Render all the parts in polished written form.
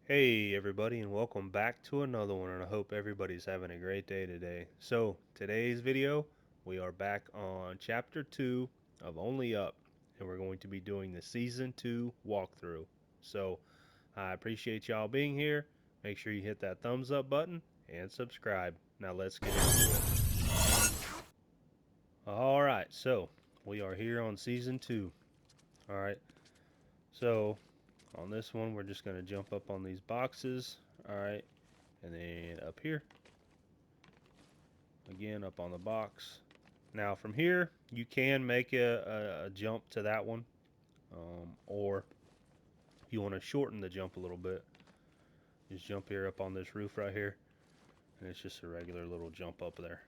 Hey everybody, and welcome back to another one, and I hope everybody's having a great day today. So today's video, we are back on chapter 2 of Only Up, and we're going to be doing the season 2 walkthrough. So I appreciate y'all being here. Make sure you hit that thumbs up button and subscribe. Now let's get into it. Alright, so we are here on season 2. Alright, so on this one we're just going to jump up on these boxes. Alright, and then up here again, up on the box. Now from here you can make a jump to that one, or if you want to shorten the jump a little bit, just jump here up on this roof right here, and it's just a regular little jump up there.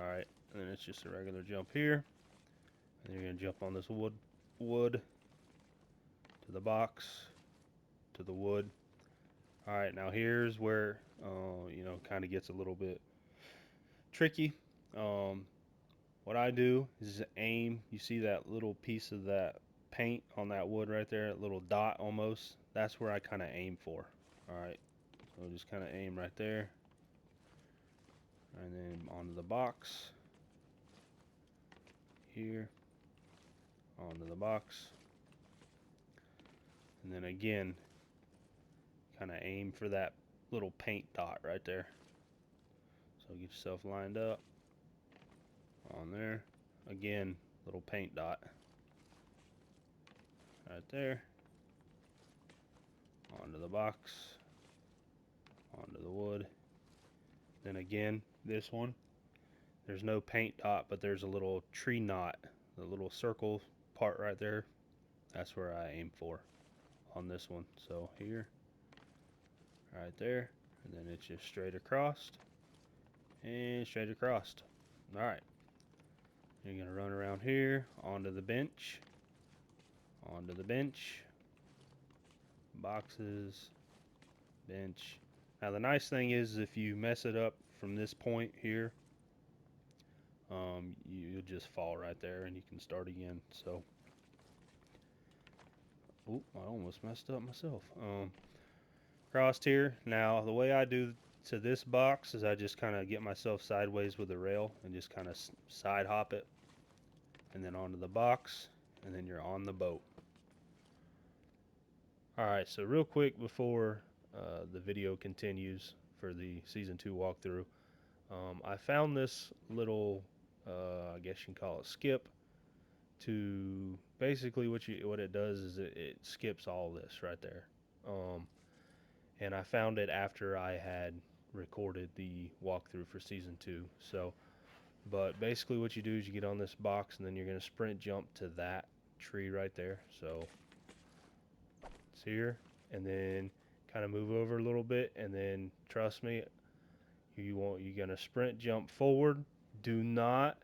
Alright, and then it's just a regular jump here, and you're going to jump on this wood to the box to the wood. Alright, now here's where kind of gets a little bit tricky. What I do is aim. You see that little piece of that paint on that wood right there, that little dot almost? That's where I kind of aim for. Alright, so just kind of aim right there. And then onto the box. Here. Onto the box. And then again, kind of aim for that little paint dot right there. So get yourself lined up. On there. Again, little paint dot. Right there. Onto the box. Onto the wood. Then again, this one, there's no paint dot, but there's a little tree knot, the little circle part right there. That's where I aim for on this one. So here, right there, and then it's just straight across and straight across. All right, you're gonna run around here onto the bench, boxes, bench. Now the nice thing is if you mess it up from this point here, you'll just fall right there and you can start again. So, oop, I almost messed up myself. Crossed here. Now, the way I do to this box is I just kind of get myself sideways with the rail and just kind of side hop it, and then onto the box, and then you're on the boat. Alright, so real quick before the video continues for the Season 2 walkthrough, I found this little, I guess you can call it skip, to basically what it does is it skips all this right there. And I found it after I had recorded the walkthrough for season 2. So, but basically what you do is you get on this box and then you're going to sprint jump to that tree right there. So it's here, and then kind of move over a little bit, and then trust me, you're going to sprint jump forward. Do not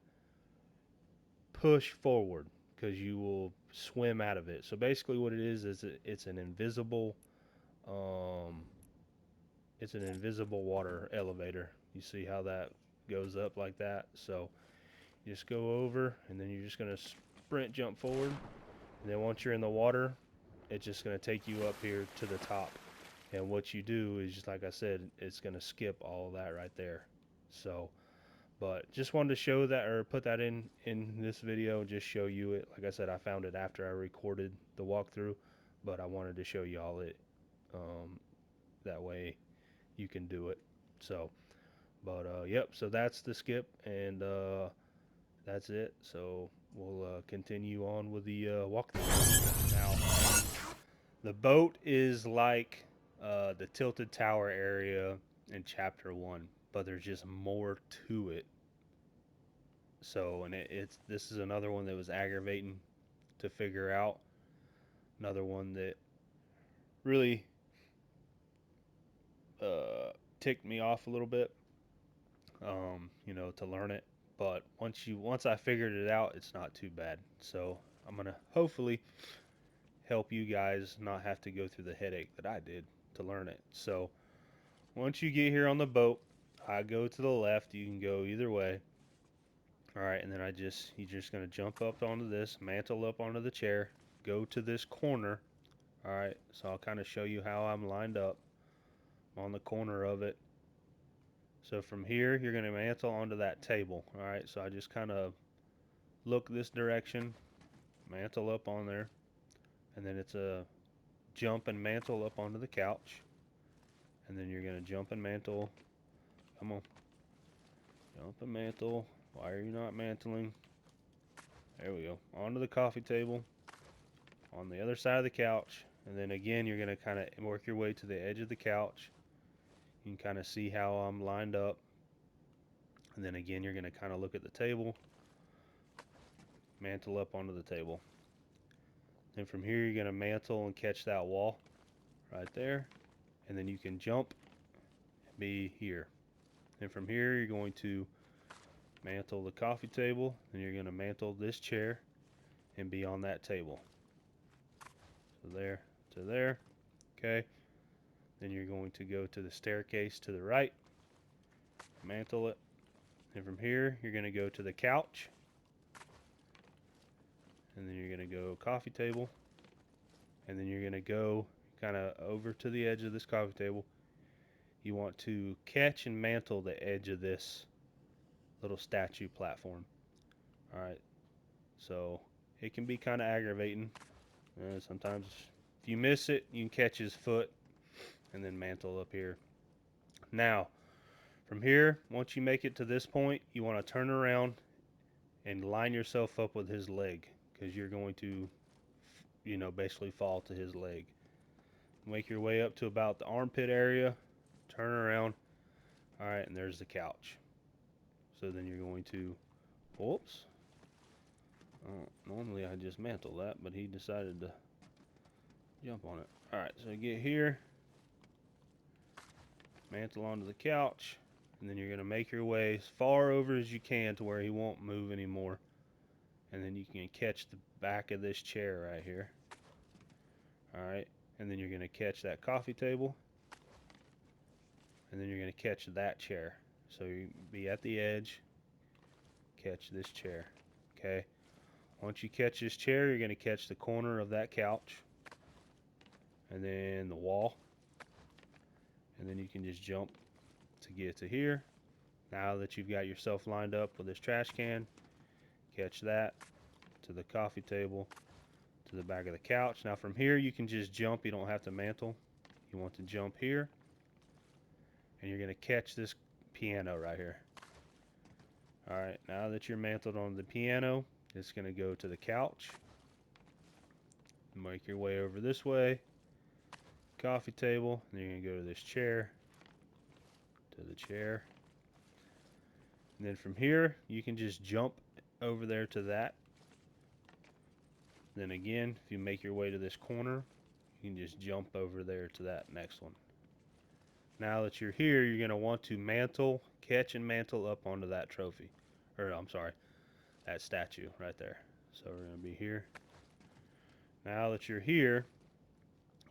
push forward because you will swim out of it. So basically what it is it's an invisible um, water elevator. You see how that goes up like that? So you just go over, and then you're just going to sprint jump forward. And then once you're in the water, it's just going to take you up here to the top. And what you do is, just like I said, it's going to skip all of that right there. So, but just wanted to show that, or put that in this video, just show you it. Like I said, I found it after I recorded the walkthrough, but I wanted to show y'all it. That way you can do it. So, but yep. So that's the skip, and that's it. So we'll continue on with the walkthrough. Now, the boat is like the tilted tower area in chapter 1, but there's just more to it. So, and it's this is another one that was aggravating to figure out. Another one that really ticked me off a little bit. To learn it. But once I figured it out, it's not too bad. So I'm gonna hopefully help you guys not have to go through the headache that I did to learn it. So once you get here on the boat, I go to the left. You can go either way. All right, and then you're just gonna jump up onto this, mantle up onto the chair, go to this corner. All right, so I'll kind of show you how I'm lined up. on the corner of it. So from here, you're going to mantle onto that table. All right, so I just kind of look this direction, mantle up on there, and then it's a jump and mantle up onto the couch. And then you're going to jump and mantle. Come on. Jump and mantle. Why are you not mantling? There we go. Onto the coffee table. On the other side of the couch. And then again, you're going to kind of work your way to the edge of the couch. You can kind of see how I'm lined up. And then again, you're going to kind of look at the table. Mantle up onto the table. Then from here, you're going to mantle and catch that wall right there. And then you can jump and be here. And from here, you're going to mantle the coffee table, and you're going to mantle this chair and be on that table. So there to there, okay. Then you're going to go to the staircase to the right, mantle it, and from here you're going to go to the couch, and then you're going to go coffee table, and then you're going to go kind of over to the edge of this coffee table. You want to catch and mantle the edge of this little statue platform. All right, so it can be kind of aggravating. Sometimes if you miss it, you can catch his foot and then mantle up here. Now, from here, once you make it to this point, you want to turn around and line yourself up with his leg, because you're going to, basically fall to his leg. Make your way up to about the armpit area, turn around. All right, and there's the couch. So then you're going to, whoops. Normally I just mantle that, but he decided to jump on it. All right, so get here, mantle onto the couch, and then you're going to make your way as far over as you can to where he won't move anymore. And then you can catch the back of this chair right here. All right, and then you're going to catch that coffee table, and then you're going to catch that chair. So you be at the edge, catch this chair. Okay, once you catch this chair, you're going to catch the corner of that couch, and then the wall, and then you can just jump to get to here. Now that you've got yourself lined up with this trash can, catch that to the coffee table, to the back of the couch. Now from here you can just jump, you don't have to mantle. You want to jump here, and you're going to catch this piano right here. Alright, now that you're mantled on the piano, it's going to go to the couch. Make your way over this way, coffee table, and you're going to go to this chair, to the chair. And then from here, you can just jump over there to that. Then again, if you make your way to this corner, you can just jump over there to that next one. Now that you're here, you're going to want to mantle, catch and mantle up onto that trophy. Or, I'm sorry, that statue right there. So we're going to be here. Now that you're here,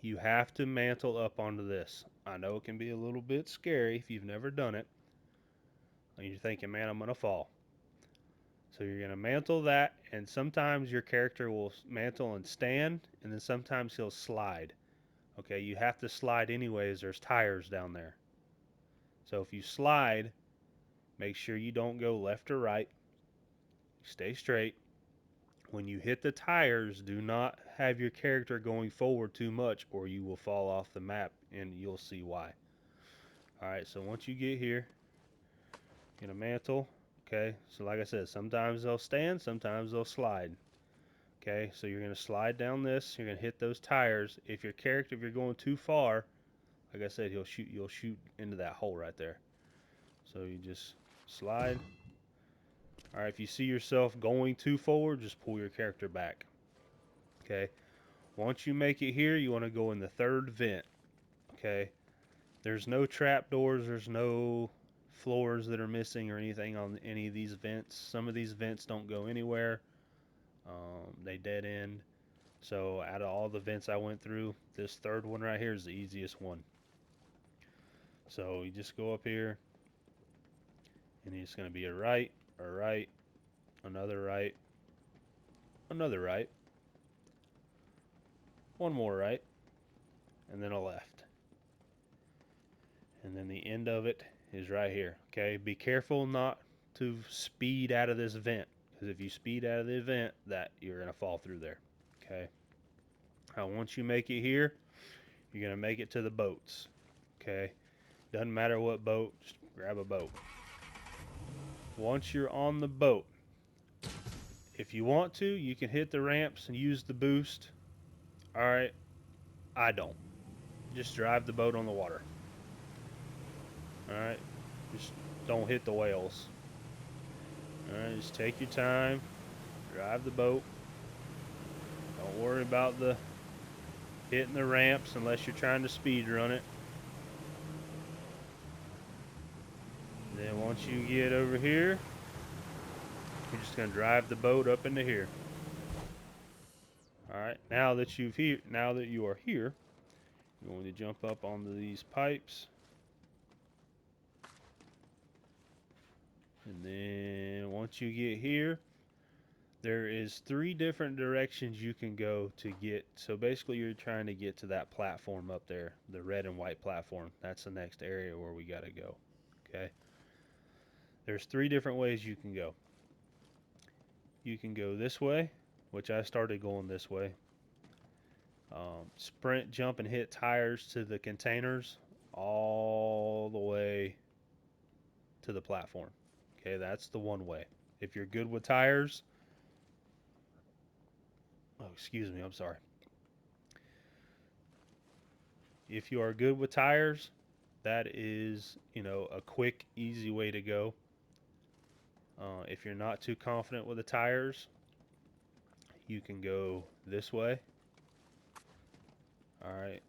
you have to mantle up onto this. I know it can be a little bit scary if you've never done it. And you're thinking, man, I'm going to fall. So you're going to mantle that, and sometimes your character will mantle and stand, and then sometimes he'll slide. Okay, you have to slide anyways. There's tires down there. So if you slide, make sure you don't go left or right. Stay straight. When you hit the tires, do not have your character going forward too much, or you will fall off the map, and you'll see why. Alright, so once you get here, you're going to mantle. Okay, so like I said, sometimes they'll stand, sometimes they'll slide. Okay, so you're going to slide down this, you're going to hit those tires. If you're going too far, like I said, you'll shoot into that hole right there. So you just slide. Alright, if you see yourself going too forward, just pull your character back. Okay, once you make it here, you want to go in the third vent. Okay, there's no trap doors, there's no floors that are missing or anything on any of these vents. Some of these vents don't go anywhere. They dead end. So out of all the vents I went through, this third one right here is the easiest one. So you just go up here, and it's going to be a right, another right, another right, one more right, and then a left. and then the end of it is right here. Okay, be careful not to speed out of this vent, because if you speed out of the vent, that you're gonna fall through there. Okay. Now once you make it here, you're gonna make it to the boats. Okay. Doesn't matter what boat, just grab a boat. Once you're on the boat, if you want to, you can hit the ramps and use the boost. All right, I don't. Just drive the boat on the water. All right, just don't hit the whales. All right, just take your time, drive the boat. Don't worry about the hitting the ramps unless you're trying to speed run it. Then once you get over here, you're just gonna drive the boat up into here. All right, now that you are here, you're going to jump up onto these pipes. And then once you get here, there is 3 different directions you can go to get. So basically you're trying to get to that platform up there, the red and white platform. That's the next area where we got to go. Okay. There's 3 different ways you can go. You can go this way, which I started going this way. Sprint, jump, and hit tires to the containers all the way to the platform. Okay, that's the one way. If you're good with tires, oh, excuse me, I'm sorry. If you are good with tires, that is, a quick, easy way to go. If you're not too confident with the tires, you can go this way. All right,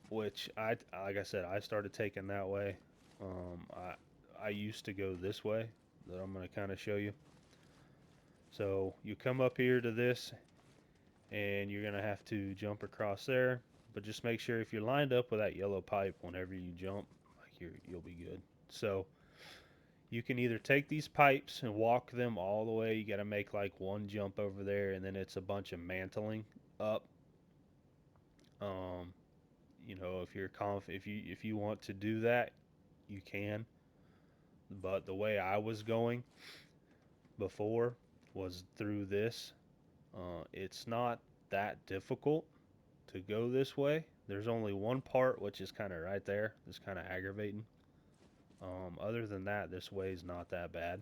which like I said, I started taking that way. I used to go this way that I'm going to kind of show you. So you come up here to this, and you're going to have to jump across there. But just make sure if you're lined up with that yellow pipe whenever you jump, like you'll be good. So you can either take these pipes and walk them all the way. You got to make like one jump over there, and then it's a bunch of mantling up. If you want to do that, you can. But the way I was going before was through this. It's not that difficult to go this way. There's only one part, which is kind of right there. It's kind of aggravating. Other than that, this way is not that bad.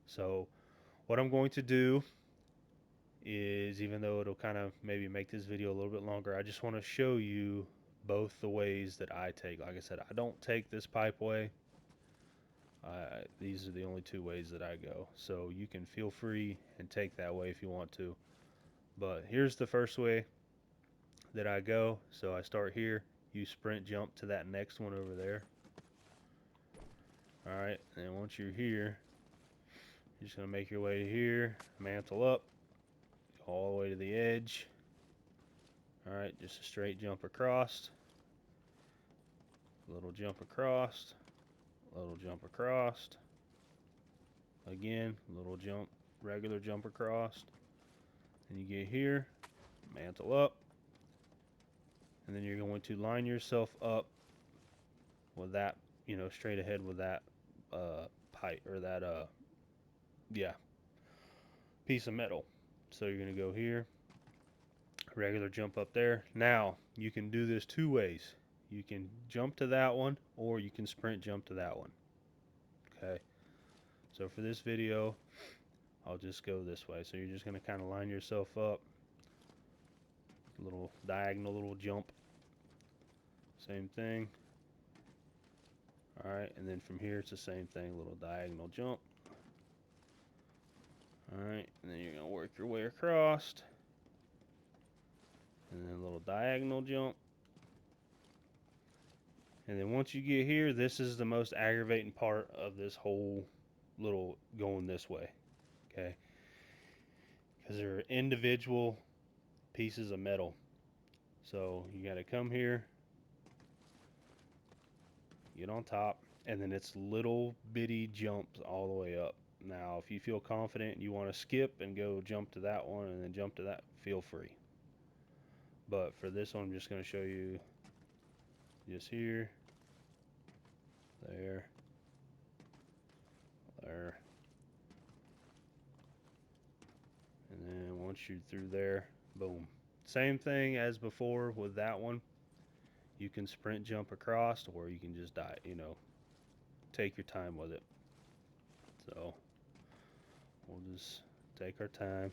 So what I'm going to do is, even though it'll kind of maybe make this video a little bit longer, I just want to show you both the ways that I take. Like I said, I don't take this pipe way. These are the only 2 ways that I go. So you can feel free and take that way if you want to. But here's the first way that I go. So I start here. You sprint jump to that next one over there. All right, and once you're here, you're just gonna make your way to here, mantle up, go all the way to the edge. All right, just a straight jump across, little jump across, little jump across, again, little jump, regular jump across, and you get here, mantle up, and then you're going to line yourself up with that, straight ahead with that pipe, or that piece of metal. So you're going to go here, regular jump up there. Now you can do this 2 ways. You can jump to that one, or you can sprint jump to that one. Okay, so for this video I'll just go this way. So you're just going to kind of line yourself up, little diagonal little jump, same thing. All right, and then from here it's the same thing, little diagonal jump. All right, and then you're going to work your way across, and then a little diagonal jump. And then once you get here, this is the most aggravating part of this whole little going this way. Okay, because there are individual pieces of metal. So you got to come here, get on top, and then it's little bitty jumps all the way up. Now, if you feel confident and you want to skip and go jump to that one and then jump to that, feel free. But for this one, I'm just going to show you just here, there, there. And then once you're through there, boom. Same thing as before with that one. You can sprint jump across, or you can just die, take your time with it. So we'll just take our time.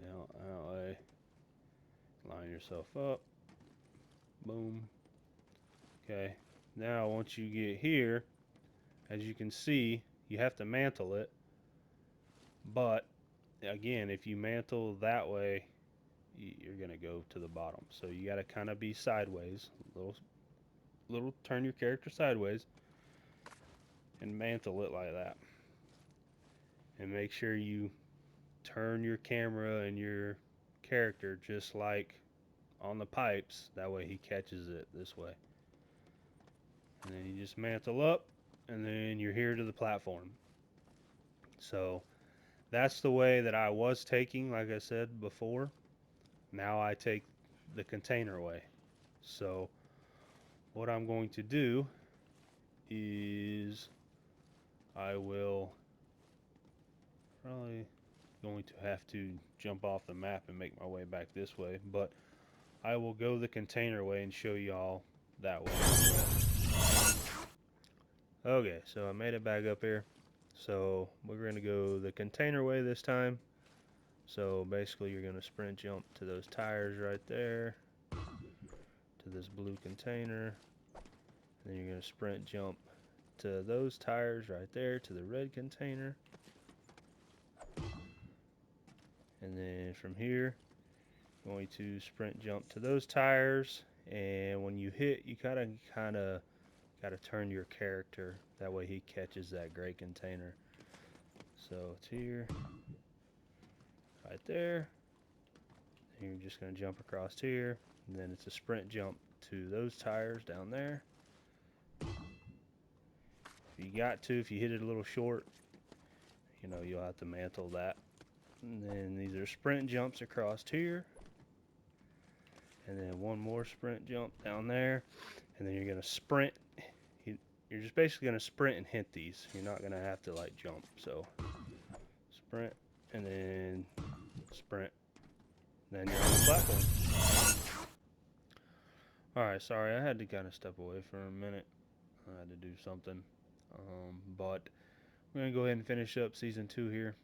That way. Line yourself up. Boom. Okay. Now once you get here, as you can see, you have to mantle it. But again, if you mantle that way, you're gonna go to the bottom. So you gotta kind of be sideways, little turn your character sideways, and mantle it like that. And make sure you turn your camera and your character just like on the pipes. That way he catches it this way. And then you just mantle up, and then you're here to the platform. So that's the way that I was taking, like I said before. Now I take the container way. So what I'm going to do is I will probably going to have to jump off the map and make my way back this way, but I will go the container way and show y'all that way. Okay, so I made it back up here. So we're going to go the container way this time. So basically you're going to sprint jump to those tires right there, to this blue container. Then you're going to sprint jump to those tires right there, to the red container. And then from here, going to sprint jump to those tires. And when you hit, you kind of got to turn your character. That way he catches that gray container. So it's here, right there. And you're just going to jump across here. And then it's a sprint jump to those tires down there. If you hit it a little short, you'll have to mantle that. And then these are sprint jumps across here. And then one more sprint jump down there. And then you're going to sprint. You're just basically going to sprint and hit these. You're not going to have to jump. So sprint and then sprint. Then you're on the platform. Alright, sorry, I had to kind of step away for a minute. I had to do something. But we're going to go ahead and finish up Season 2 here.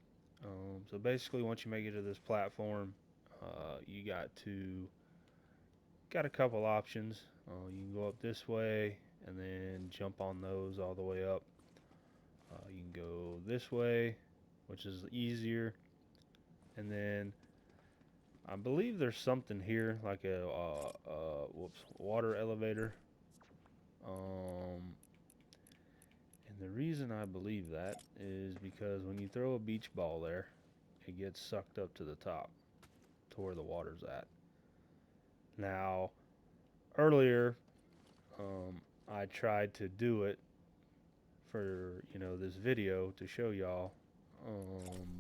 So basically, once you make it to this platform, you got a couple options. You can go up this way and then jump on those all the way up. You can go this way, which is easier. And then I believe there's something here like a water elevator. And the reason I believe that is because when you throw a beach ball there, it gets sucked up to the top to where the water's at. Now, earlier, I tried to do it for, this video to show y'all,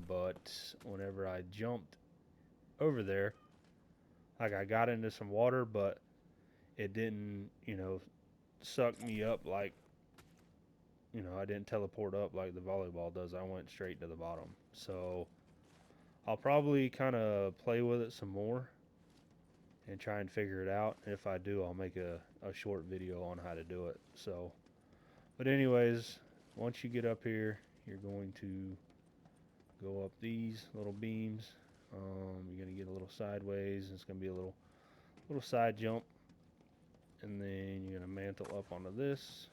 but whenever I jumped over there, I got into some water, but it didn't, suck me up like, I didn't teleport up like the volleyball does. I went straight to the bottom. So I'll probably kind of play with it some more and try and figure it out. If I do, I'll make a short video on how to do it. So, but anyways, once you get up here, you're going to go up these little beams. You're going to get a little sideways. It's going to be a little side jump. And then you're going to mantle up onto this.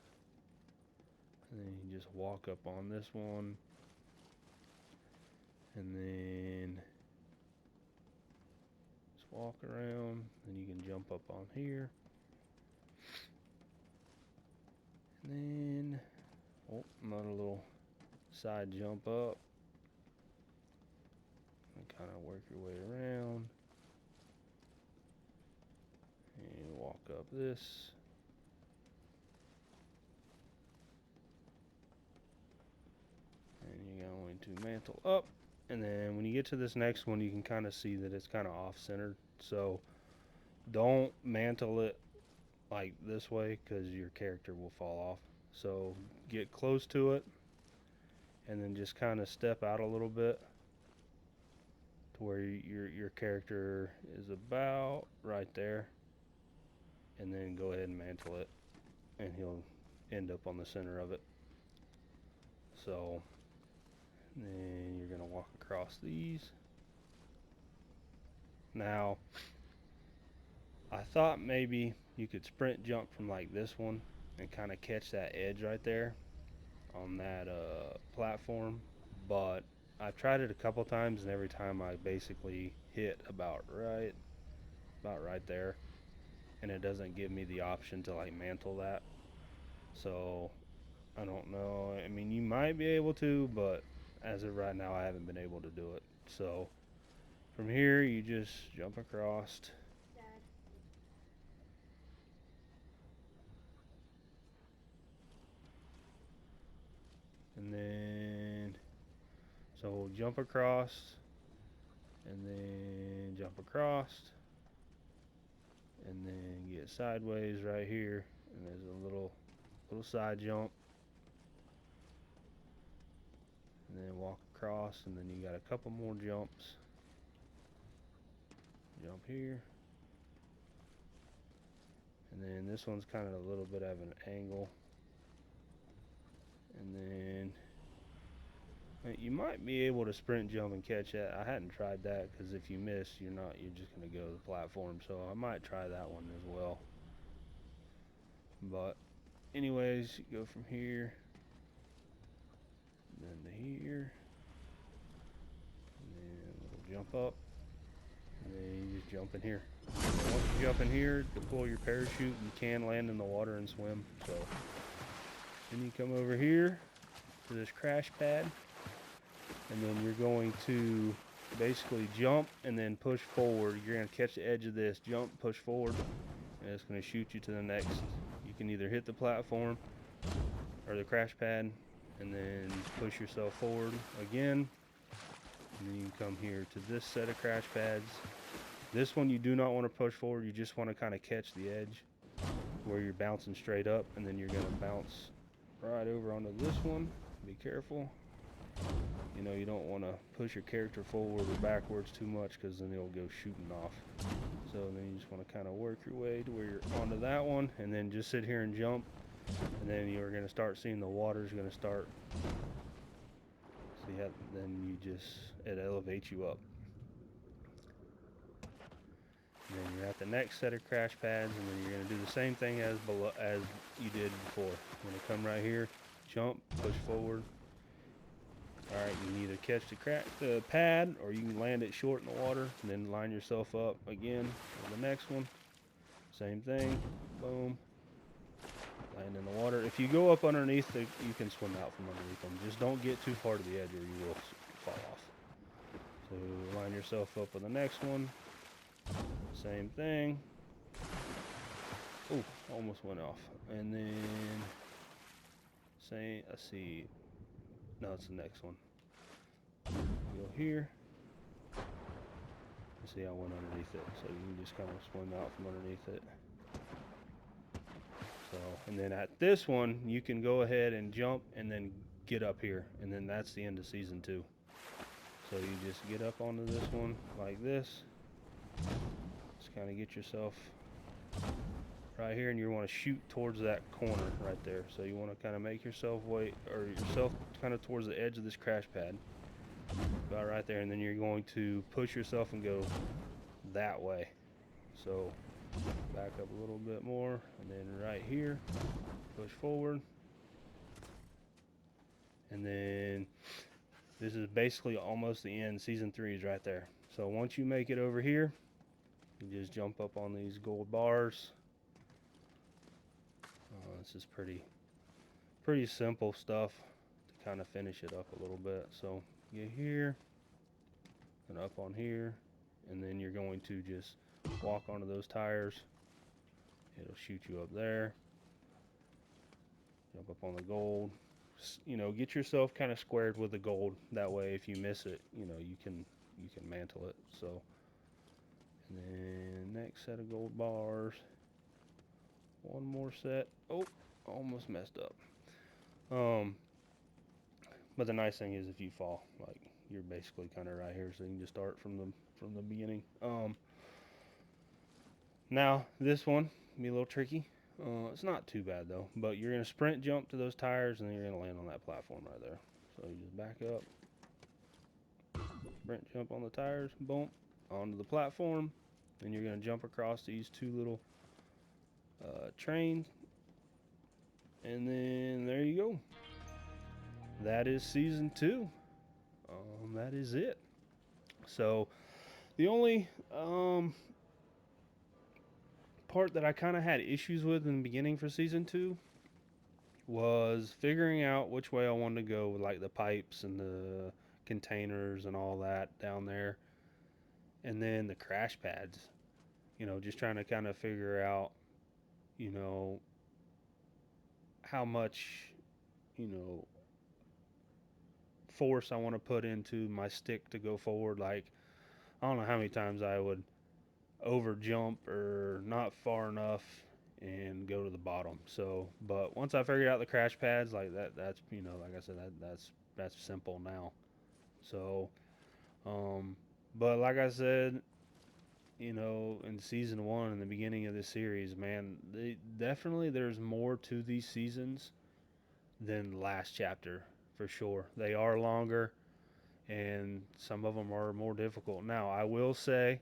And then you just walk up on this one. And then just walk around. Then you can jump up on here. And then, another little side jump up. And kind of work your way around. And walk up this. And you're going to mantle up. And then when you get to this next one, you can kind of see that it's kind of off-centered. So don't mantle it like this way because your character will fall off. So get close to it and then just kind of step out a little bit to where your character is about right there, and then go ahead and mantle it, and he'll end up on the center of it. So then you're gonna walk across these. Now I thought maybe you could sprint jump from like this one and kind of catch that edge right there on that platform, but I've tried it a couple times and every time I basically hit about right there, and it doesn't give me the option to like mantle that. So I don't know. I mean, you might be able to, but as of right now, I haven't been able to do it. So from here, you just jump across, and then so jump across, and then jump across, and then get sideways right here, and there's a little side jump, and then walk across, and then you got a couple more jumps. Jump here, and then this one's kind of a little bit of an angle, and then you might be able to sprint jump and catch that. I hadn't tried that because if you miss, you're just gonna go to the platform. So I might try that one as well. But anyways, you go from here, then to here, and then a little jump up, and then you just jump in here. And once you jump in here, deploy your parachute. You can land in the water and swim. So then you come over here to this crash pad, and then you're going to basically jump and then push forward. You're going to catch the edge of this, jump, push forward, and it's going to shoot you to the next. You can either hit the platform or the crash pad and then push yourself forward again, and then you can come here to this set of crash pads. This one you do not want to push forward. You just want to kind of catch the edge where you're bouncing straight up, and then you're going to bounce right over onto this one. Be careful. You know, you don't want to push your character forward or backwards too much because then it'll go shooting off. So then you just want to kind of work your way to where you're onto that one, and then just sit here and jump, and then you're going to start seeing the water's going to start. See how then it elevates you up. And then you're at the next set of crash pads, and then you're going to do the same thing as you did before. You're going to come right here, jump, push forward. Alright, you can either catch the pad, or you can land it short in the water, and then line yourself up again on the next one. Same thing, boom, land in the water. If you go up underneath, you can swim out from underneath them. Just don't get too far to the edge or you will fall off. So line yourself up with the next one. Same thing. Oh, almost went off. And then, let's see. No, it's the next one. Go here. See, I went underneath it. So you can just kind of swim out from underneath it. So, and then at this one, you can go ahead and jump and then get up here. And then that's the end of season 2. So you just get up onto this one like this. Just kind of get yourself right here, and you want to shoot towards that corner right there. So you want to kind of make yourself kind of towards the edge of this crash pad, about right there, and then you're going to push yourself and go that way. So back up a little bit more, and then right here, push forward, and then this is basically almost the end. Season 3 is right there. So once you make it over here, you just jump up on these gold bars. This is pretty simple stuff to kind of finish it up a little bit. So get here and up on here, and then you're going to just walk onto those tires. It'll shoot you up there. Jump up on the gold. You know, get yourself kind of squared with the gold. That way, if you miss it, you know, you can mantle it. So, and then next set of gold bars. One more set. Oh, almost messed up. But the nice thing is if you fall, like, you're basically kind of right here, so you can just start from the beginning. Now this one be a little tricky. It's not too bad though, but you're gonna sprint jump to those tires, and then you're gonna land on that platform right there. So you just back up, sprint jump on the tires, boom, onto the platform. Then you're gonna jump across these two little trains, and then there you go. That is season 2. That is it. So the only part that I kind of had issues with in the beginning for season 2 was figuring out which way I wanted to go with, like, the pipes and the containers and all that down there, and then the crash pads. Just trying to kind of figure out, you know, how much, you know, force I want to put into my stick to go forward. Like, I don't know how many times I would over jump or not far enough and go to the bottom. So, but once I figured out the crash pads, like that's like I said, that's simple now. So, but like I said, in season 1, in the beginning of the series, man, there's more to these seasons than the last chapter, for sure. They are longer, and some of them are more difficult. Now, I will say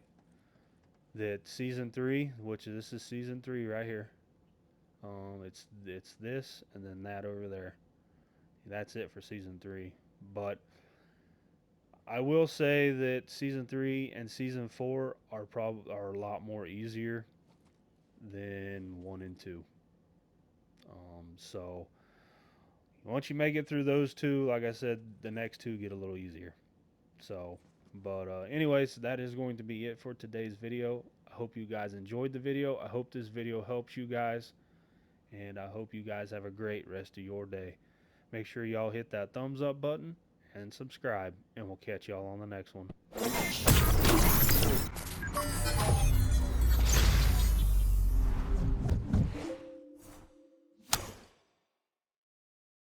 that season 3, which this is season 3 right here, it's this and then that over there. That's it for season 3. But I will say that season 3 and season 4 are a lot more easier than 1 and 2. So once you make it through those two, like I said, the next two get a little easier. So, but anyways, that is going to be it for today's video. I hope you guys enjoyed the video. I hope this video helps you guys, and I hope you guys have a great rest of your day. Make sure y'all hit that thumbs up button and subscribe, and we'll catch y'all on the next one.